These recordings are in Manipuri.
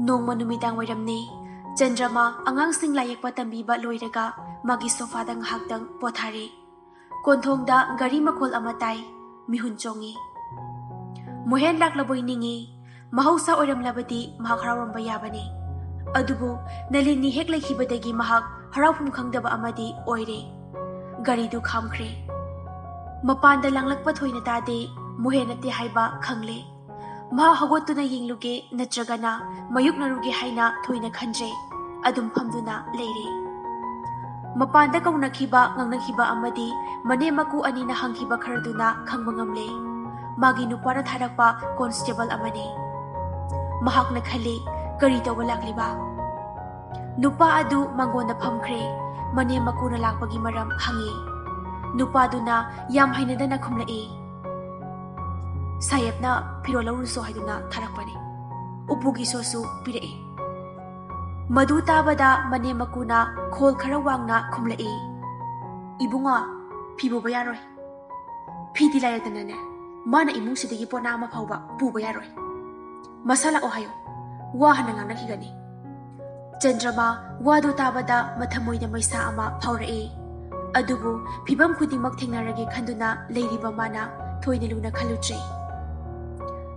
Nongma numidang wairamni, Chandrama angangsing layekpa tambiba loiraga magi sofada ngahaktang pothari. Konthongda gari makhol amatai mihun chongi. Mohen laklaboi ningi, mahausa oiramlabadi mahak harauramba yabani. Adubu Nalini hek lekhibadagi mahak haraufum khangdaba amadi oire. Garidu khamkhre. Mapanda langlakpa thoina tade mohenate haiba khangle. Maha hagotuna yingluge natragana mayuknaruge haina thoina khanjre. Adum phamduna leire. Mapanda kaunakhiba ngangnakhiba amadi mane maku anina hangkhiba kharaduna khangba ngamle. Magi nupara tharakpa constable amane. Mahakna khale kari tawba lakliba. Nupa adu mangona phamkhre mane makuna lakpagi maram hangi. Nupa duna yam hainadana khumlae. Sayapna pirolaruso haiduna tharakpani. Upugi sosu pirae. Madu tabada mane makuna khol khara wangna khumlae. Ibunga phibo bayaroi. Phidi layatana mana imung sidigi pona ama phauba puba yaroi. Masala ohayo wa hananga nakigani. Chandrama wadu tabada mathamoida maisa ama phaurae. Adubu phibam khudimak thengnarage khanduna leiriba mana thoina luna khalutre.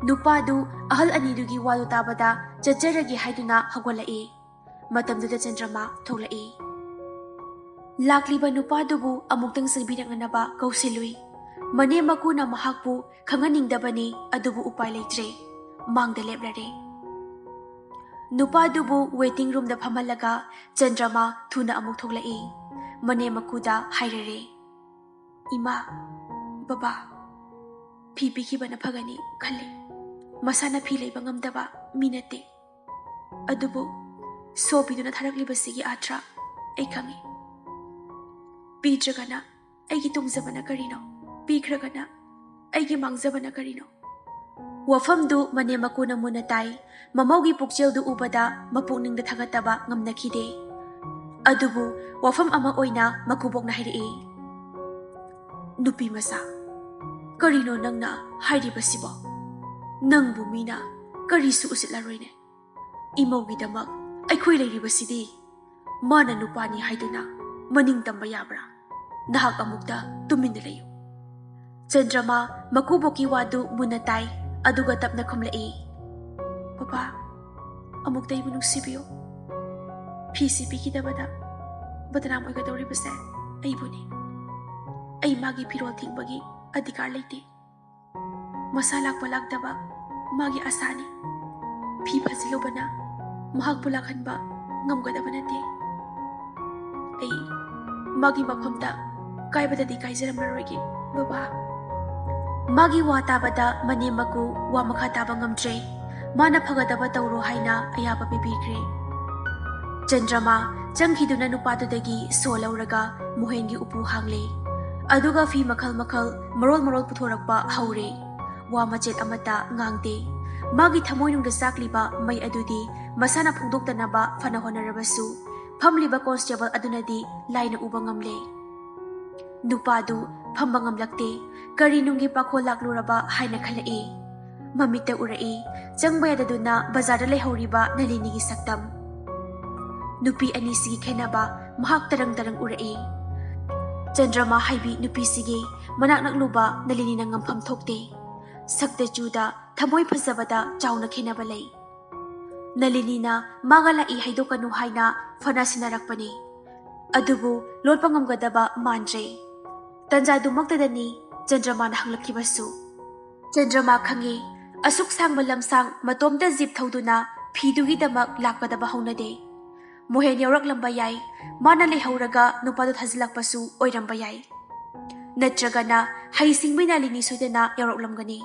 Nupadu ahal anidugi wadu tabada chajarage haiduna hagwalae. Matamduda Chandrama tholai. Lakliba nupadubu amuktang sabiranganaba kausilui. Mane makuna mahakpu khanganingdabani adubu upai leitre. Mangda leplare. Nupadubu waiting room da phamalaga Chandrama thuna amuk tholai. Mane makuda hairare. Ima, baba, phi pikibana phagani khale. Masana phi leiba ngamdaba minate. Adubu sobiduna tharaklibasigi atra ai khangi. Pidragana aigi tungzabana karino. Pikragana aigi mangzabana karino. Wafamdu mane makuna munatai mamaugi pukjeldu ubada mapukningda thagataba ngamnakhide. Adubu wafam ama oina makubok na hairi. Nupi masa karino nangna hairi basibo. Nang bumina karisu usitlaroine. Imaugi damak aikhoi leiri basidi. Mana nupani haiduna maning tamba yabra. Nahak amukta tuminda layo. Chandrama makuboki wadu munatai aduga tapna khumlai. Papa amukta ibu nungsibiyo. Phisi pikidabada badnam oigadoribase aibuni. Ai magi pirol thingbagi adhikar leite. Masa lakpa lakdaba magi asani. Phi phazilobana mahak pulakhanba ngamgadaba nate. Ai magi mafamda kaibadadi kaijaramlaroige baba. Magi wa tabada mane maku wa makha taba ngamdre. Mana phagadaba tawro haina ayaba pibikre. Chandrama changhiduna nupadudagi solauraga mohengi upu hangle. Aduga fi makhal makhal marol puthorakpa haure. Wa machet amata ngangte. Magi thamoinungda sakliba mai adudi masana phungdoktanaba fana honarabasu. Phamliba constable adunadi laina uba ngamle. Nupadu phamba ngamlakte. Kari nungi pakho lakluraba haina khalae. Mamita urai changbaya bazarda leihoriba Nalinigi saktam. Nupi anisigi khenaba mahak tarang urai. Chandrama haibi nupi sige manak nakluba Nalini na ngampham thokte. Sakta juda thamoi phazabada chauna khenaba lei. Nalini na magala I haidokanu haina fana sinarakpani. Adubu lotpa ngamgadaba mandre. Tanja dumaktadani Chandrama na hanglakibasu. Chandrama khangi asuk sangba lamsang matomda zip thauduna phidugi damak lakpadaba haunade. Mohen yaurak lamba yai mana lehauraga nupadu thazilakpasu oiramba yai. Natragana haisingbai Nalini soidana yaurak lamgani.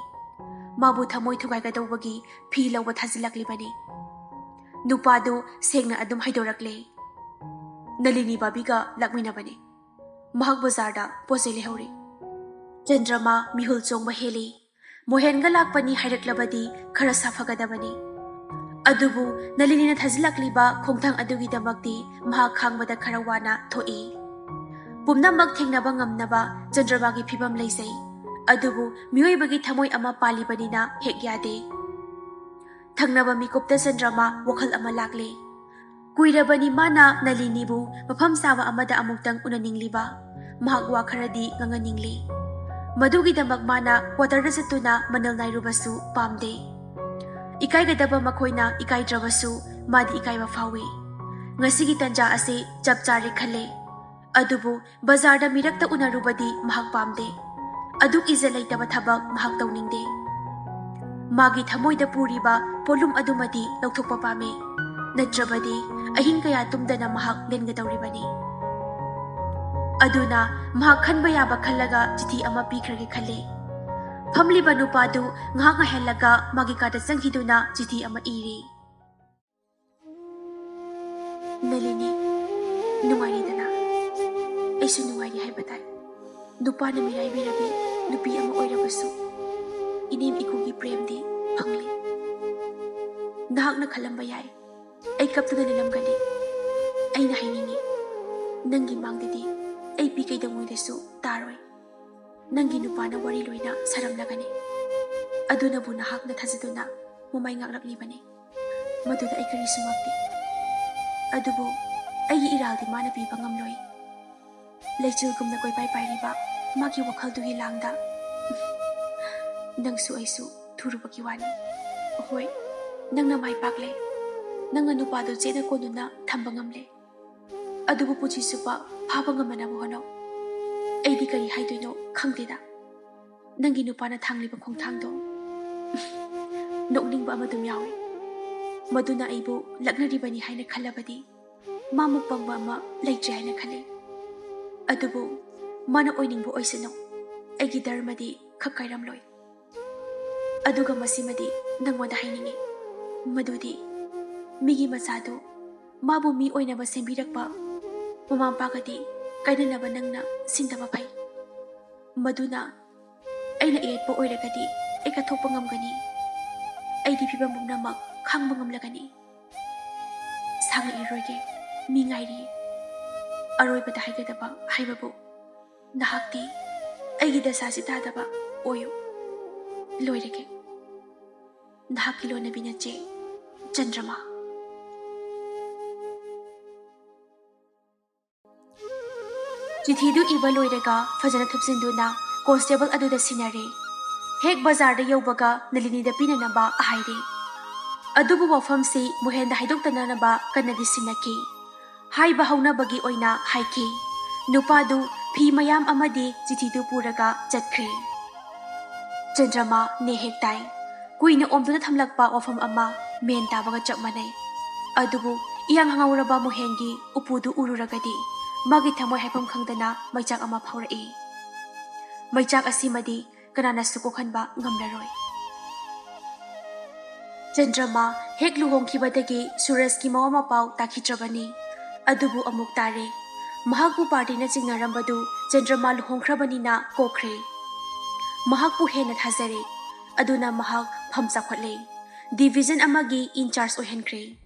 Mabu thamoi thugaigadawbagi phi lawba thazilaklibani. Nupadu sengna adum haidorakle. Nalini babiga lakminabani. Mahak bazarda pose lehauri. Chandrama mihul chongba heli. Mohenga lakpani hairaklabadi khara safagadabani. Adubu Nalini na thazilakliba khongthang adugi damakti mahak khangbada khara wana thoi. Pumnamak thengnaba ngamnaba Chandramagi phibam leisai. Adubu miyoibagi thamoi ama palibanina hek yade. Thꯪnaba mikupta Chandrama wakhal ama lakle. Kuirabani mana Nalinibu mafam saba amada amuktang unaningliba. Mahak wa kharadi nganganingli. Madugidamak mana waterda satuna manal nairubasu pamde. Ikaigadaba makoina ikaidrabasu madi ikaiba fawi. Ngasigi tanja ase chap chare khale. Adubu bazarda mirakta unarubadi mahak pamde. Aduk iza laitaba thabak mahak tawningde. Magi thamoida puriba polum adumadi lauthokpa pame. Natrabadi ahing kaya tumdana mahak lengadawribani. Aduna mahak khanba yaba khallaga chithi ama pikrage khale. Phamliba nupadu ngahak ngahelaga magi kada changhiduna chithi ama iri. Nalini nungairi dana. Aisu nungairi haibatai. Nupa na mirai birabi nupi ama oirabasu. Inim ikugi premdi phangli. Nahak na khalamba yai. Ay kaptuna nilamgani. Ay nahiningi. Nangi mangdidi. Ay pikay damoydasu taroy. Nangi nupa na wari loy na saramlagani. Aduna bu nahak na thazaduna mumay ngaklaklibani. Maduda ay kari sumapti. Adubu ay iraldi mana pipa ngamloy. Laychil gumna koy pay riba magi wakal dugi langda. Nangsu aysu thurubaki wani. Hoy, nang namay pakle. Nang nupa do jena konuna thamba ngamle. Adubu puchi supa phaba ngamana bu hano. Aidi kari haidoino khangdeda. Nangi nupa na thangliba khongthangdo. Nokningba amadum yawi. Maduna aibu lagnaribani haina khalabadi. Mamuk pangba ama leitre haina khale. Adubu mana oiningbu oisano. Aigi dharmadi khakairamloi. Aduga masimadi nangwada hainingi. Madudi migi masado mabu mi oinaba sembirakpa mamampagadi kainanaba nangna sindaba pai. Maduna aina ietpa oiragadi eka thokpa ngamgani. Aidi phibam bumnamak khangba ngamlagani. Sanga iroige mi ngairi. Aroibada haigadaba haibabu nahakti aigi dasasi tadaba oyo. Loirage nahaki lona binache Chandrama. Chithidu iba loiraga fajana thupsinduna constable aduda sinare. Hek bazar da yaubaga Nalinida pinanaba ahaire. Adubu wafamsi muhenda haidoktananaba kanadi sinaki. Haiba haunabagi oina haiki. Nupadu phi mayam amadi chithidu puraga chatkre. Chandrama ne hektai. Kuina omduna thamlakpa wafam ama men tabaga chap manai. Adubu iyang hangauraba muhengi upudu ururagadi. Magi thamoy haipam khangdana maichak ama phaurai. Maichak asimadi kanana sukokhanba ngamlaroi. Chandrama hek luhongkhibadagi Surajki mawama pau takhitrabani. Adubu amuk tare. Mahakpu party na chingnarambadu Chandrama luhongkhrabanina kokre. Mahakpu hena thazare. Aduna mahak phamchakhotle. Division amagi in charge ohenkre.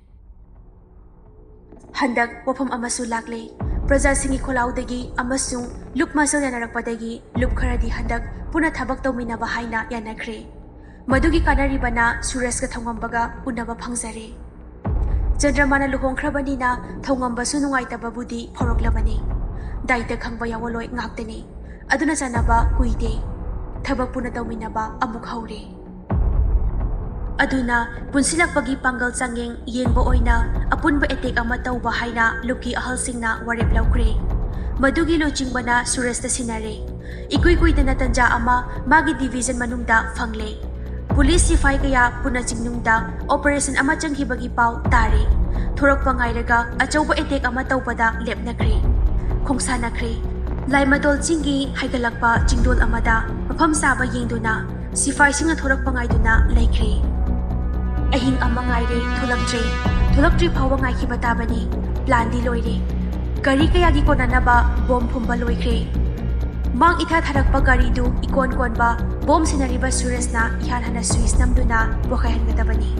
Handak wafam amasu lakle. Praja singi kholaudagi amasung lup masal yanarakpadagi lup kharadi handak puna thabak tawminaba haina yanakre. Madugi kanaribana Surajka thongambaga unaba phangzare. Chandramana luhongkhrabanina thongambasu nungaitababudi phoroklabani. Daita khangba yawaloi ngaktani. Aduna chanaba kuide. Thabak puna tawminaba amuk haure. Aduna punsilakpagi panggal changeng yengba oina apunba etek ama tawba haina luki ahalsingna warep laukre. Madugi locingbana Surajta sinare. Ikui-kuidana tanja ama magi division manungda fangle. Police sifai kaya puna jingnungda operation ama changhibagi pau tare. Thorokpa ngairaga achauba etek ama tawbada lepnakre. Khongsanakre. Laimadol chingi haigalakpa jingdol amada mafam saba yengduna sifai singa thorokpa ngaiduna laikre. Ahing ama ngaire thulaktre phawa ngaikiba tabani plan di loire. Gari kayagi konanaba bom phumba loikre. Mang itha tharakpa gari du ikon konba bom sinariba Surajna ihanhana Swiss namduna bokhaihangadabani.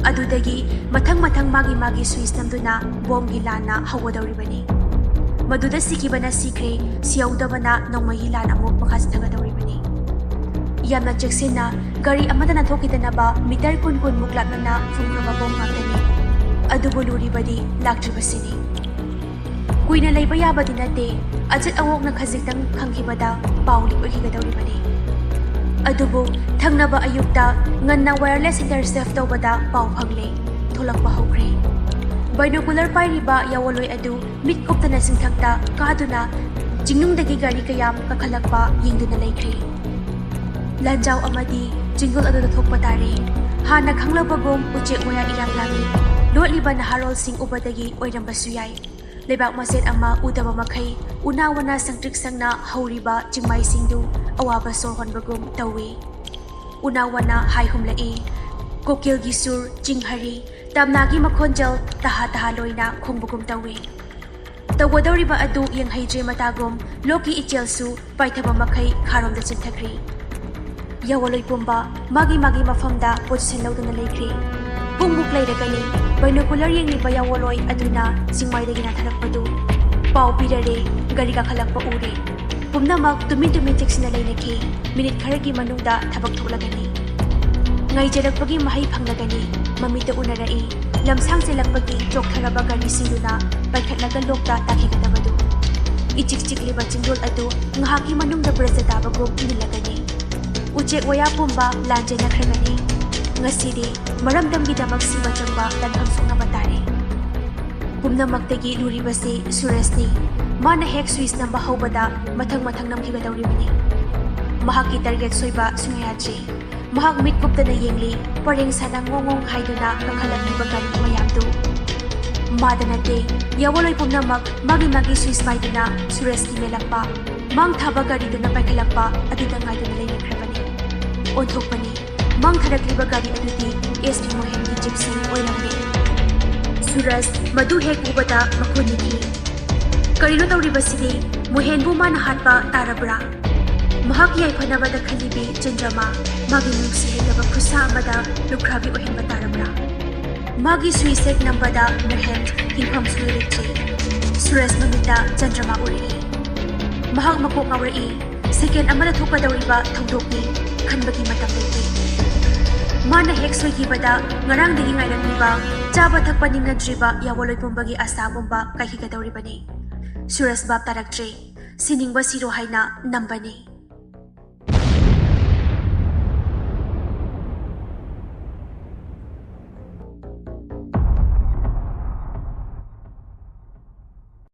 Adudagi mathang magi Swiss namduna bom gi lana hawadawribani. Maduda sikibana sikre siyaudabana nongmagi lana amuk makhasithagadawribani. ꯌꯥꯝꯅ ꯆꯦꯛꯁꯤꯟꯅ ꯒꯥꯔꯤ ꯑꯃꯗ ꯅꯥꯟꯊꯣꯛꯈꯤꯗꯅꯕ ꯃꯤꯇꯔ 10-10 ꯂꯥꯞꯅꯅ ꯐꯨꯝꯈ꯭ꯔꯕ ꯕꯣꯝ ꯉꯥꯛꯇꯅꯤ꯫ ꯑꯗꯨꯕꯨ ꯂꯨꯔꯤꯕꯗꯤ ꯂꯥꯛꯇ꯭ꯔꯤꯕꯁꯤꯅꯤ꯫ ꯀꯨꯏꯅ ꯂꯩꯕ ꯌꯥꯕꯗꯤ ꯅꯠꯇꯦ, ꯑꯆꯠ ꯑꯋꯣꯛꯅ ꯈꯖꯤꯛꯇꯪ ꯈꯪꯈꯤꯕꯗ ꯄꯥꯎ ꯂꯤꯛ ꯑꯣꯏꯈꯤꯒꯗꯧꯔꯤꯕꯅꯤ꯫ ꯑꯗꯨꯕꯨ ꯊꯪꯅꯕ ꯑꯌꯨꯛꯇ ꯉꯟꯅ ꯋꯥꯌꯔꯂꯦꯁ ꯏꯟꯇꯔꯁꯦꯞ ꯇꯧꯕꯗ ꯄꯥꯎ ꯐꯪꯂꯦ, ꯊꯣꯛꯂꯛꯄ ꯍꯧꯈ꯭ꯔꯦ꯫ ꯕꯥꯏꯅꯣꯀꯨꯂꯔ ꯄꯥꯏꯔꯤꯕ ꯌꯥꯋꯣꯂꯣꯏ ꯑꯗꯨ ꯃꯤꯠ ꯀꯨꯞꯇꯅ ꯆꯤꯡꯊꯛꯇ ꯀꯥꯗꯨꯅ ꯆꯤꯡꯅꯨꯡꯗꯒꯤ ꯒꯥꯔꯤ ꯀꯌꯥꯝ ꯀꯥꯈꯠꯂꯛꯄ ꯌꯦꯡꯗꯨꯅ ꯂꯩꯈ꯭ꯔꯦ꯫ ꯂꯥꯟꯖꯥꯎ ꯑꯃꯗꯤ ꯆꯤꯡꯗꯣꯜ ꯑꯗꯨꯗ ꯊꯣꯛꯄ ꯇꯥꯔꯦ꯫ ꯍꯥꯟꯅ ꯈꯪꯂꯕꯒꯨꯝ ꯎꯆꯦꯛ ꯋꯥꯌꯥ ꯏꯔꯥꯡ ꯂꯥꯡꯏ꯫ ꯂꯣꯠꯂꯤꯕ ꯅꯍꯥꯔꯣꯜꯁꯤꯡ ꯎꯕꯗꯒꯤ ꯑꯣꯏꯔꯝꯕꯁꯨ ꯌꯥꯏ꯫ ꯂꯩꯕꯥꯛ ꯃꯆꯦꯠ ꯑꯃ ꯎꯗꯕ ꯃꯈꯩ ꯎꯅꯥ ꯋꯥꯅꯥ ꯁꯪꯇ꯭ꯔꯤꯛ ꯁꯪꯅ ꯍꯧꯔꯤꯕ ꯆꯤꯡꯃꯥꯏꯁꯤꯡꯗꯨ ꯑꯋꯥꯕ ꯁꯣꯔ ꯍꯣꯟꯕꯒꯨꯝ ꯇꯧꯏ꯫ ꯎꯅꯥ ꯋꯥꯅꯥ ꯍꯥꯏ ꯍꯨꯝꯂꯛꯏ, ꯀꯣꯀꯤꯜꯒꯤ ꯁꯨꯔ ꯆꯤꯡꯍꯔꯤ, ꯇꯝꯅꯥꯒꯤ ꯃꯈꯣꯟꯖꯦꯜ ꯇꯍꯥ ꯇꯍꯥ ꯂꯣꯏꯅ ꯈꯣꯡꯕꯒꯨꯝ ꯇꯧꯏ꯫ ꯇꯧꯒꯗꯧꯔꯤꯕ ꯑꯗꯨ ꯌꯦꯡꯍꯩꯗ꯭ꯔꯦ ꯃꯇꯥꯒꯨꯝ ꯂꯣꯛꯀꯤ ꯏꯆꯦꯜꯁꯨ ꯄꯥꯏꯊꯕ ꯃꯈꯩ ꯈꯥꯔꯣꯝꯗ ꯆꯦꯟꯊꯈ꯭ꯔꯤ꯫ ꯌꯥꯋꯣꯂꯣꯏ ꯄꯨꯝꯕ ꯃꯥꯒꯤ ꯃꯐꯝꯗ ꯄꯣꯖꯤꯁꯟ ꯂꯧꯗꯨꯅ ꯂꯩꯈ꯭ꯔꯦ꯫ ꯄꯨꯡꯃꯨꯛ ꯂꯩꯔꯒꯅꯤ ꯕꯥꯏꯅꯣꯀꯨꯂꯔ ꯌꯦꯡꯂꯤꯕ ꯌꯥꯋꯣꯂꯣꯏ ꯑꯗꯨꯅ ꯆꯤꯡꯃꯥꯏꯗꯒꯤ ꯅꯥꯟꯊꯔꯛꯄꯗꯨ ꯄꯥꯎ ꯄꯤꯔꯔꯦ, ꯒꯥꯔꯤ ꯀꯥꯈꯠꯂꯛꯄ ꯎꯔꯦ꯫ ꯄꯨꯝꯅꯃꯛ ꯇꯨꯃꯤꯟ ꯆꯦꯛꯁꯤꯟꯅ ꯂꯩꯅꯈꯤ꯫ ꯃꯤꯅꯤꯠ ꯈꯔꯒꯤ ꯃꯅꯨꯡꯗ ꯊꯕꯛ ꯊꯣꯛꯂꯒꯅꯤ꯫ ꯉꯥꯏꯖꯔꯛꯄꯒꯤ ꯃꯍꯩ ꯐꯪꯂꯒꯅꯤ꯫ ꯃꯃꯤꯠꯇ ꯎꯅꯔꯛꯏ, ꯂꯝꯁꯥꯡ ꯆꯦꯜꯂꯛꯄꯒꯤ ꯆꯣꯛꯊꯔꯕ ꯒꯥꯔꯤꯁꯤꯡꯗꯨꯅ ꯄꯥꯏꯈꯠꯂꯒ ꯂꯣꯛꯇ ꯇꯥꯈꯤꯒꯗꯕꯗꯨ꯫ ꯏꯆꯤꯛ ꯆꯤꯛꯂꯤꯕ ꯆꯤꯡꯗꯣꯜ ꯑꯗꯨ ꯉꯥꯏꯍꯥꯛꯀꯤ ꯃꯅꯨꯡꯗ ꯕ꯭ꯔꯖ ꯇꯥꯕꯒꯨꯝ ꯅꯤꯜꯂꯒꯅꯤ꯫ ꯎꯆꯦꯛ ꯋꯥꯌꯥ ꯄꯨꯝꯕ ꯂꯥꯟꯖꯦꯟꯅꯈ꯭ꯔꯒꯅꯤ꯫ ꯉꯁꯤꯗꯤ ꯃꯔꯝꯗꯝꯒꯤꯗꯃꯛ ꯁꯤꯕ ꯆꯪꯕ ꯂꯥꯟꯐꯝ ꯁꯣꯛꯅꯕ ꯇꯥꯔꯦ꯫ ꯄꯨꯝꯅꯃꯛꯇꯒꯤ ꯂꯨꯔꯤꯕꯁꯤ ꯁꯨꯔꯦꯁꯅꯤ꯫ ꯃꯥꯅ ꯍꯦꯛ ꯁ꯭ꯋꯤꯆ ꯅꯝꯕ ꯍꯧꯕꯗ ꯃꯊꯪ ꯅꯝꯈꯤꯒꯗꯧꯔꯤꯕꯅꯤ꯫ ꯃꯍꯥꯛꯀꯤ ꯇꯥꯔꯒꯦꯠ ꯁꯣꯏꯕ ꯁꯨꯡꯌꯥ ꯌꯥꯗ꯭ꯔꯦ꯫ ꯃꯍꯥꯛ ꯃꯤꯠ ꯀꯨꯞꯇꯅ ꯌꯦꯡꯂꯤ, ꯄꯔꯦꯡ ꯁꯥꯅ ꯉꯣꯡ ꯍꯥꯏꯗꯨꯅ ꯀꯥꯈꯠꯂꯛꯂꯤꯕ ꯒꯥꯔꯤ ꯃꯌꯥꯝꯗꯨ꯫ ꯃꯥꯗ ꯅꯠꯇꯦ, ꯌꯥꯋꯣꯂꯣꯏ ꯄꯨꯝꯅꯃꯛ ꯃꯥꯒꯤ ꯁ꯭ꯋꯤꯆ ꯄꯥꯏꯗꯨꯅ ꯁꯨꯔꯦꯁꯀꯤ ꯃꯦꯜꯂꯛꯄ, ꯃꯥꯡ ꯊꯥꯕ ꯒꯥꯔꯤꯗꯨꯅ ꯄꯥꯏꯈꯠꯂꯛꯄ ꯑꯗꯨꯗ ꯉꯥꯏꯗꯨꯅ ꯂꯩꯅꯈ꯭ꯔꯕꯅꯤ꯫ ꯑꯣꯟꯊꯣꯛꯄꯅꯤ, ꯃꯥꯡꯊꯔꯛꯂꯤꯕ ꯒꯥꯔꯤ ꯑꯗꯨꯗꯤ SP ꯃꯣꯍꯦꯟꯒꯤ ꯖꯤꯞꯁꯤ ꯑꯣꯏꯔꯝꯂꯦ꯫ ꯁꯨꯔꯖ ꯃꯗꯨ ꯍꯦꯛ ꯎꯕꯗ ꯃꯈꯨ ꯅꯤꯛꯈꯤ꯫ ꯀꯔꯤꯅꯣ ꯇꯧꯔꯤꯕꯁꯤꯗꯤ? ꯃꯣꯍꯦꯟꯕꯨ ꯃꯥꯅ ꯍꯥꯠꯄ ꯇꯥꯔꯕ꯭ꯔꯥ? ꯃꯍꯥꯛꯀꯤ ꯌꯥꯏꯐꯅꯕꯗ ꯈꯜꯂꯤꯕꯤ ꯆꯟꯗ꯭ꯔꯃꯥ ꯃꯥꯒꯤ ꯅꯨꯡꯁꯤ ꯍꯩꯇꯕ ꯈꯨꯠꯁꯥ ꯑꯃꯗ ꯂꯨꯈ꯭ꯔꯥꯕꯤ ꯑꯣꯏꯍꯟꯕ ꯇꯥꯔꯕ꯭ꯔꯥ? ꯃꯥꯒꯤ ꯁ꯭ꯋꯤꯆ ꯍꯦꯛ ꯅꯝꯕꯗ ꯃꯣꯍꯦꯟ ꯍꯤꯡꯐꯝ ꯁꯨꯡꯂꯩ ꯂꯩꯇ꯭ꯔꯦ꯫ ꯁꯨꯔꯖ ꯃꯃꯤꯠꯇ ꯆꯟꯗ꯭ꯔꯃꯥ ꯎꯔꯛꯏ꯫ ꯃꯍꯥꯛ ꯃꯀꯣꯛ ꯉꯥꯎꯔꯛꯏ꯫ ꯁꯦꯀꯦꯟ ꯑꯃꯗ ꯊꯣꯛꯀꯗꯧꯔꯤꯕ ꯊꯧꯗꯣꯛꯅꯤ, ꯈꯟꯕꯒꯤ ꯃꯇꯝ ꯂꯩꯇꯦ꯫ ꯃꯥꯅ ꯍꯦꯛ ꯁꯣꯏꯈꯤꯕꯗ ꯉꯔꯥꯡꯗꯒꯤ ꯉꯥꯏꯔꯛꯂꯤꯕ, ꯆꯥꯕ ꯊꯛꯄ ꯅꯤꯡꯅꯗ꯭ꯔꯤꯕ ꯌꯥꯋꯣꯂꯣꯏ ꯄꯨꯝꯕꯒꯤ ꯑꯁꯥ ꯄꯨꯝꯕ ꯀꯥꯏꯈꯤꯒꯗꯧꯔꯤꯕꯅꯤ꯫ ꯁꯨꯔꯖ ꯚꯥꯞ ꯇꯥꯔꯛꯇ꯭ꯔꯦ꯫ ꯁꯤꯅꯤꯡꯕ ꯁꯤꯔꯣ ꯍꯥꯏꯅ ꯅꯝꯕꯅꯤ꯫